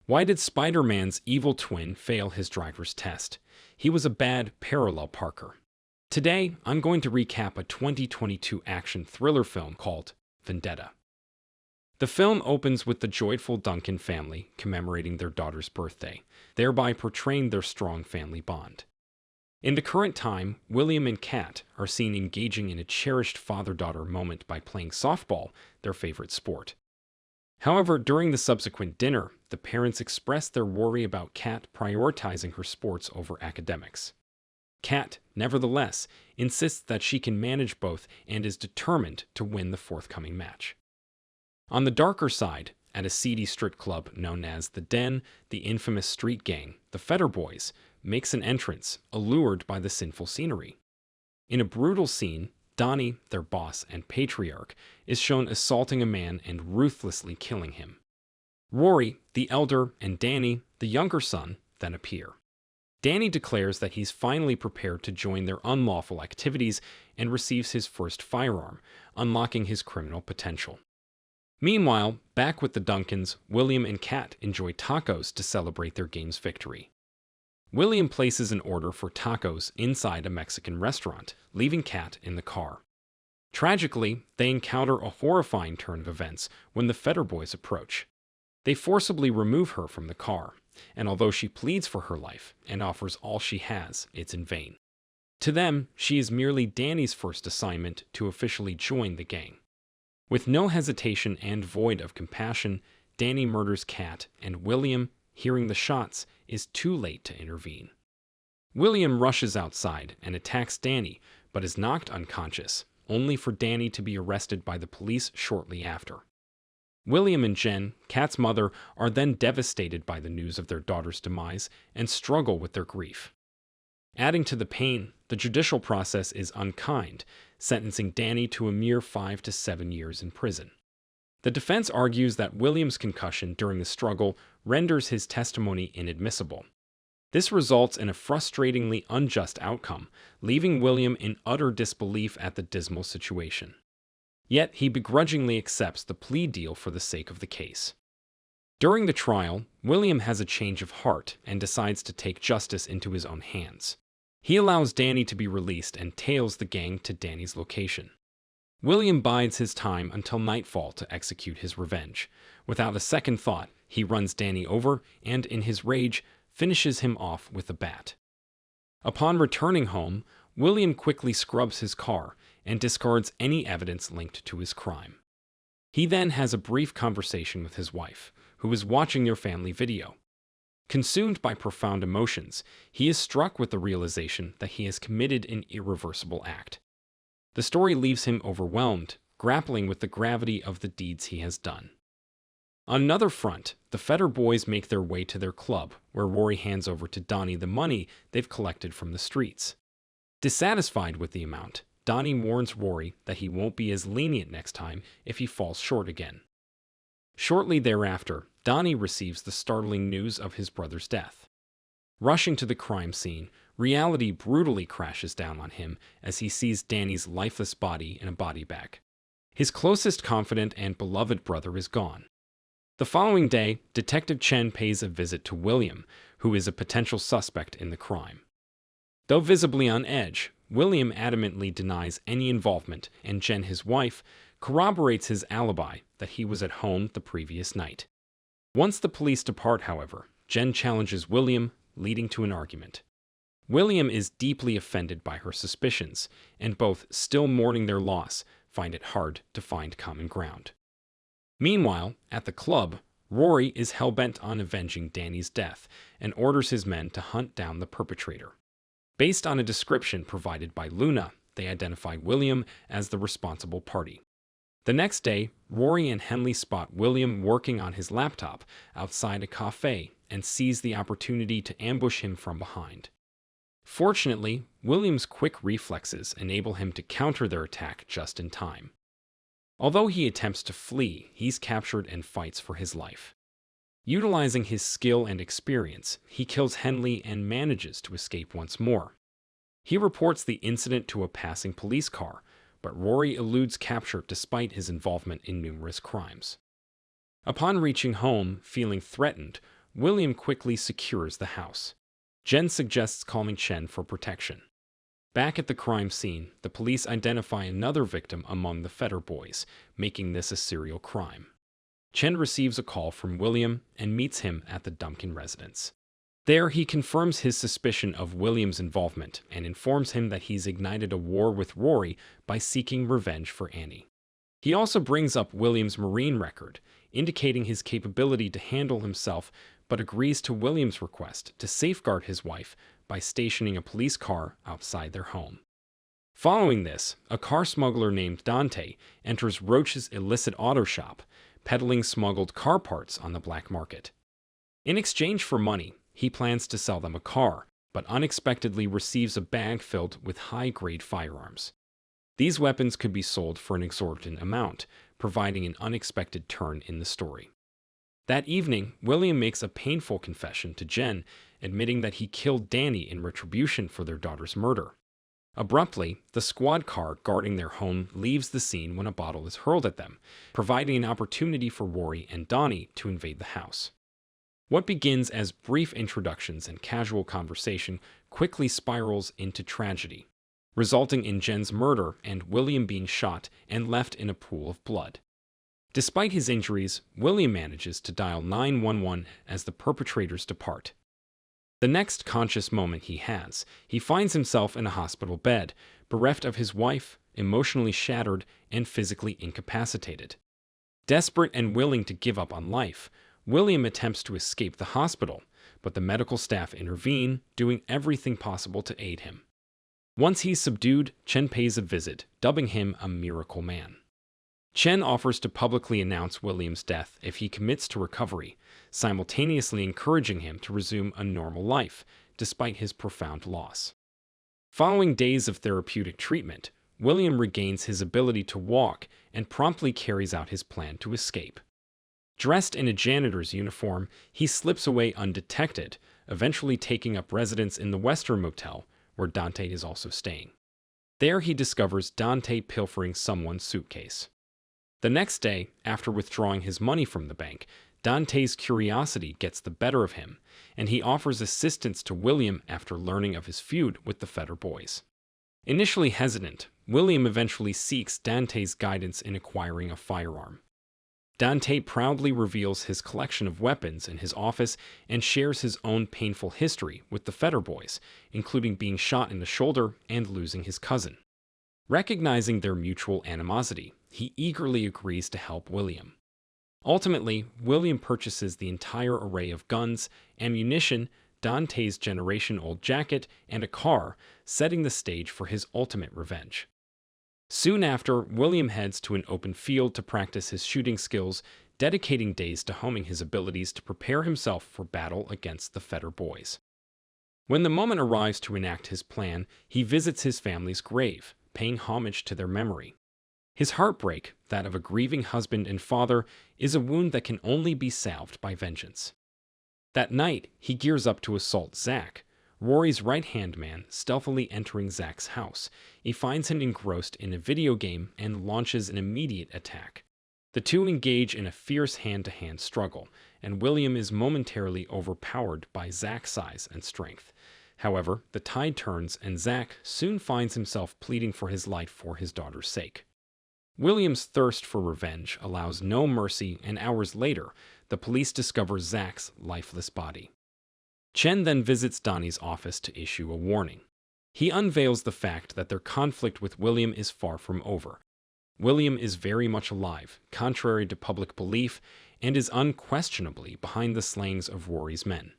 Why did Spider-Man's evil twin fail his driver's test? He was a bad parallel parker. Today, I'm going to recap a 2022 action thriller film called Vendetta. The film opens with the joyful Duncan family commemorating their daughter's birthday, thereby portraying their strong family bond. In the current time, William and Kat are seen engaging in a cherished father-daughter moment by playing softball, their favorite sport. However, during the subsequent dinner, the parents express their worry about Kat prioritizing her sports over academics. Kat, nevertheless, insists that she can manage both and is determined to win the forthcoming match. On the darker side, at a seedy strip club known as The Den, the infamous street gang, the Fetter Boys, makes an entrance, allured by the sinful scenery. In a brutal scene, Donnie, their boss and patriarch, is shown assaulting a man and ruthlessly killing him. Rory, the elder, and Danny, the younger son, then appear. Danny declares that he's finally prepared to join their unlawful activities and receives his first firearm, unlocking his criminal potential. Meanwhile, back with the Duncans, William and Kat enjoy tacos to celebrate their game's victory. William places an order for tacos inside a Mexican restaurant, leaving Kat in the car. Tragically, they encounter a horrifying turn of events when the Fetter Boys approach. They forcibly remove her from the car, and although she pleads for her life and offers all she has, it's in vain. To them, she is merely Danny's first assignment to officially join the gang. With no hesitation and void of compassion, Danny murders Kat, and William, hearing the shots, is too late to intervene. William rushes outside and attacks Danny, but is knocked unconscious, only for Danny to be arrested by the police shortly after. William and Chen, Kat's mother, are then devastated by the news of their daughter's demise and struggle with their grief. Adding to the pain, the judicial process is unkind, sentencing Danny to a mere 5 to 7 years in prison. The defense argues that William's concussion during the struggle renders his testimony inadmissible. This results in a frustratingly unjust outcome, leaving William in utter disbelief at the dismal situation. Yet he begrudgingly accepts the plea deal for the sake of the case. During the trial, William has a change of heart and decides to take justice into his own hands. He allows Danny to be released and tails the gang to Danny's location. William bides his time until nightfall to execute his revenge. Without a second thought, he runs Danny over and, in his rage, finishes him off with a bat. Upon returning home, William quickly scrubs his car and discards any evidence linked to his crime. He then has a brief conversation with his wife, who is watching their family video. Consumed by profound emotions, he is struck with the realization that he has committed an irreversible act. The story leaves him overwhelmed, grappling with the gravity of the deeds he has done. On another front, the Fetter Boys make their way to their club, where Rory hands over to Donnie the money they've collected from the streets. Dissatisfied with the amount, Donnie warns Rory that he won't be as lenient next time if he falls short again. Shortly thereafter, Donnie receives the startling news of his brother's death. Rushing to the crime scene, reality brutally crashes down on him as he sees Danny's lifeless body in a body bag. His closest confidant and beloved brother is gone. The following day, Detective Chen pays a visit to William, who is a potential suspect in the crime. Though visibly on edge, William adamantly denies any involvement, and Chen, his wife, corroborates his alibi that he was at home the previous night. Once the police depart, however, Chen challenges William, leading to an argument. William is deeply offended by her suspicions, and both, still mourning their loss, find it hard to find common ground. Meanwhile, at the club, Rory is hell-bent on avenging Danny's death and orders his men to hunt down the perpetrator. Based on a description provided by Luna, they identify William as the responsible party. The next day, Rory and Henley spot William working on his laptop outside a cafe and seize the opportunity to ambush him from behind. Fortunately, William's quick reflexes enable him to counter their attack just in time. Although he attempts to flee, he's captured and fights for his life. Utilizing his skill and experience, he kills Henley and manages to escape once more. He reports the incident to a passing police car, but Rory eludes capture despite his involvement in numerous crimes. Upon reaching home, feeling threatened, William quickly secures the house. Jen suggests calling Chen for protection. Back at the crime scene, the police identify another victim among the Fetter boys, making this a serial crime. Chen receives a call from William and meets him at the Duncan residence. There, he confirms his suspicion of William's involvement and informs him that he's ignited a war with Rory by seeking revenge for Annie. He also brings up William's Marine record, indicating his capability to handle himself, but agrees to William's request to safeguard his wife by stationing a police car outside their home. Following this, a car smuggler named Dante enters Roach's illicit auto shop, peddling smuggled car parts on the black market. In exchange for money, he plans to sell them a car, but unexpectedly receives a bag filled with high-grade firearms. These weapons could be sold for an exorbitant amount, providing an unexpected turn in the story. That evening, William makes a painful confession to Jen, admitting that he killed Danny in retribution for their daughter's murder. Abruptly, the squad car guarding their home leaves the scene when a bottle is hurled at them, providing an opportunity for Rory and Donnie to invade the house. What begins as brief introductions and casual conversation quickly spirals into tragedy, resulting in Jen's murder and William being shot and left in a pool of blood. Despite his injuries, William manages to dial 911 as the perpetrators depart. The next conscious moment he finds himself in a hospital bed, bereft of his wife, emotionally shattered, and physically incapacitated. Desperate and willing to give up on life, William attempts to escape the hospital, but the medical staff intervene, doing everything possible to aid him. Once he's subdued, Chen pays a visit, dubbing him a miracle man. Chen offers to publicly announce William's death if he commits to recovery, simultaneously encouraging him to resume a normal life, despite his profound loss. Following days of therapeutic treatment, William regains his ability to walk and promptly carries out his plan to escape. Dressed in a janitor's uniform, he slips away undetected, eventually taking up residence in the Western Motel, where Dante is also staying. There he discovers Dante pilfering someone's suitcase. The next day, after withdrawing his money from the bank, Dante's curiosity gets the better of him, and he offers assistance to William after learning of his feud with the Fetter boys. Initially hesitant, William eventually seeks Dante's guidance in acquiring a firearm. Dante proudly reveals his collection of weapons in his office and shares his own painful history with the Fetter boys, including being shot in the shoulder and losing his cousin. Recognizing their mutual animosity, he eagerly agrees to help William. Ultimately, William purchases the entire array of guns, ammunition, Dante's generation-old jacket, and a car, setting the stage for his ultimate revenge. Soon after, William heads to an open field to practice his shooting skills, dedicating days to honing his abilities to prepare himself for battle against the Fetter boys. When the moment arrives to enact his plan, he visits his family's grave, paying homage to their memory. His heartbreak, that of a grieving husband and father, is a wound that can only be salved by vengeance. That night, he gears up to assault Zach, Rory's right-hand man, stealthily entering Zach's house. He finds him engrossed in a video game and launches an immediate attack. The two engage in a fierce hand-to-hand struggle, and William is momentarily overpowered by Zach's size and strength. However, the tide turns, and Zach soon finds himself pleading for his life for his daughter's sake. William's thirst for revenge allows no mercy, and hours later, the police discover Zach's lifeless body. Chen then visits Donnie's office to issue a warning. He unveils the fact that their conflict with William is far from over. William is very much alive, contrary to public belief, and is unquestionably behind the slayings of Rory's men.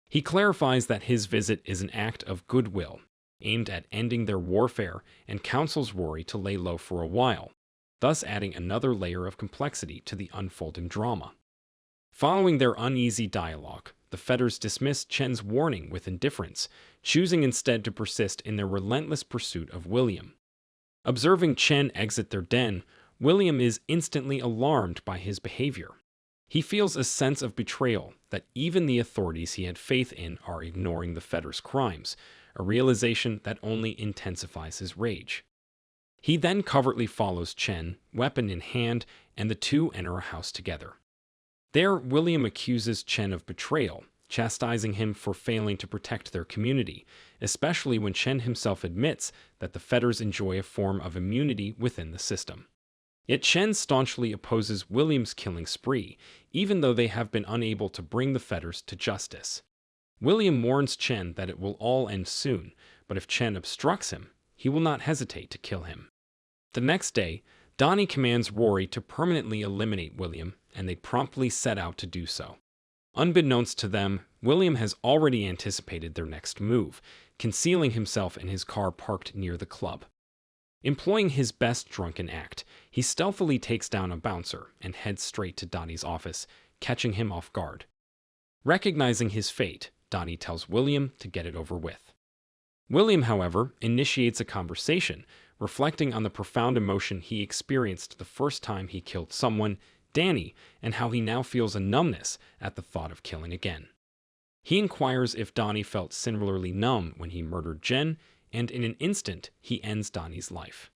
He clarifies that his visit is an act of goodwill, aimed at ending their warfare, and counsels Rory to lay low for a while, thus adding another layer of complexity to the unfolding drama. Following their uneasy dialogue, the Fetters dismiss Chen's warning with indifference, choosing instead to persist in their relentless pursuit of William. Observing Chen exit their den, William is instantly alarmed by his behavior. He feels a sense of betrayal that even the authorities he had faith in are ignoring the Fetters' crimes, a realization that only intensifies his rage. He then covertly follows Chen, weapon in hand, and the two enter a house together. There, William accuses Chen of betrayal, chastising him for failing to protect their community, especially when Chen himself admits that the Fetters enjoy a form of immunity within the system. Yet Chen staunchly opposes William's killing spree, even though they have been unable to bring the Fetters to justice. William warns Chen that it will all end soon, but if Chen obstructs him, he will not hesitate to kill him. The next day, Donnie commands Rory to permanently eliminate William, and they promptly set out to do so. Unbeknownst to them, William has already anticipated their next move, concealing himself in his car parked near the club. Employing his best drunken act, he stealthily takes down a bouncer and heads straight to Donnie's office, catching him off guard. Recognizing his fate, Donnie tells William to get it over with. William, however, initiates a conversation, reflecting on the profound emotion he experienced the first time he killed someone, Danny, and how he now feels a numbness at the thought of killing again. He inquires if Donnie felt similarly numb when he murdered Jen, and in an instant, he ends Donnie's life.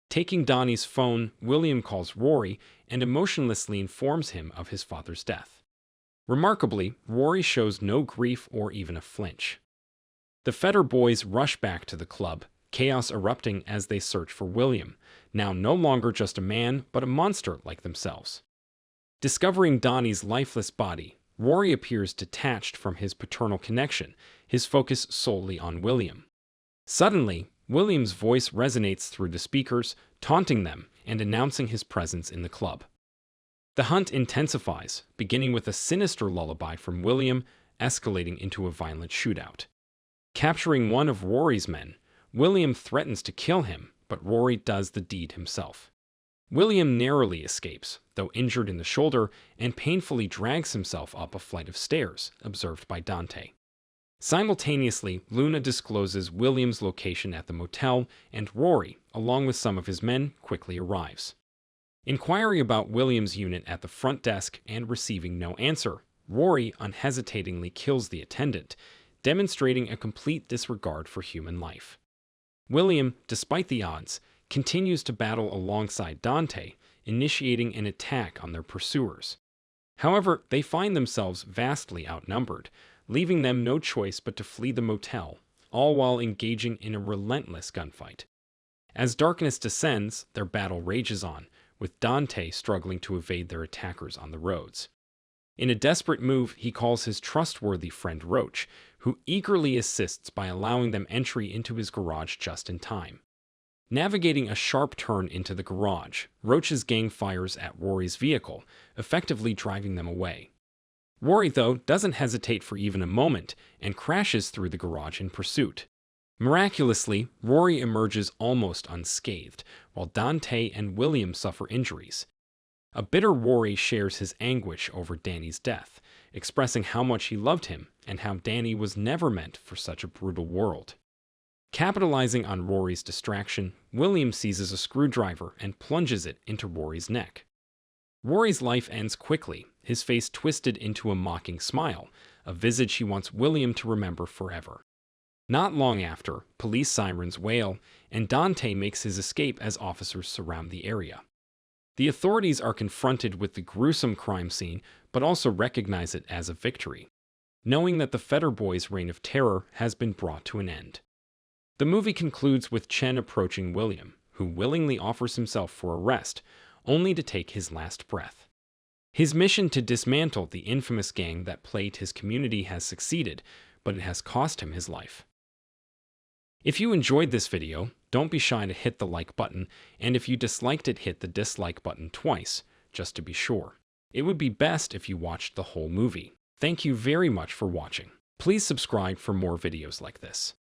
Taking Donnie's phone, William calls Rory and emotionlessly informs him of his father's death. Remarkably, Rory shows no grief or even a flinch. The Fetter boys rush back to the club, chaos erupting as they search for William, now no longer just a man, but a monster like themselves. Discovering Donnie's lifeless body, Rory appears detached from his paternal connection, his focus solely on William. Suddenly, William's voice resonates through the speakers, taunting them and announcing his presence in the club. The hunt intensifies, beginning with a sinister lullaby from William, escalating into a violent shootout. Capturing one of Rory's men, William threatens to kill him, but Rory does the deed himself. William narrowly escapes, though injured in the shoulder, and painfully drags himself up a flight of stairs, observed by Dante. Simultaneously, Luna discloses William's location at the motel, and Rory, along with some of his men, quickly arrives. Inquiring about William's unit at the front desk and receiving no answer, Rory unhesitatingly kills the attendant, demonstrating a complete disregard for human life. William, despite the odds, continues to battle alongside Dante, initiating an attack on their pursuers. However, they find themselves vastly outnumbered, leaving them no choice but to flee the motel, all while engaging in a relentless gunfight. As darkness descends, their battle rages on, with Dante struggling to evade their attackers on the roads. In a desperate move, he calls his trustworthy friend Roach, who eagerly assists by allowing them entry into his garage just in time. Navigating a sharp turn into the garage, Roach's gang fires at Rory's vehicle, effectively driving them away. Rory, though, doesn't hesitate for even a moment and crashes through the garage in pursuit. Miraculously, Rory emerges almost unscathed, while Dante and William suffer injuries. A bitter Rory shares his anguish over Danny's death, expressing how much he loved him and how Danny was never meant for such a brutal world. Capitalizing on Rory's distraction, William seizes a screwdriver and plunges it into Rory's neck. Rory's life ends quickly, his face twisted into a mocking smile, a visage he wants William to remember forever. Not long after, police sirens wail, and Dante makes his escape as officers surround the area. The authorities are confronted with the gruesome crime scene, but also recognize it as a victory, knowing that the Fetter boys' reign of terror has been brought to an end. The movie concludes with Chen approaching William, who willingly offers himself for arrest, only to take his last breath. His mission to dismantle the infamous gang that plagued his community has succeeded, but it has cost him his life. If you enjoyed this video, don't be shy to hit the like button, and if you disliked it, hit the dislike button twice, just to be sure. It would be best if you watched the whole movie. Thank you very much for watching. Please subscribe for more videos like this.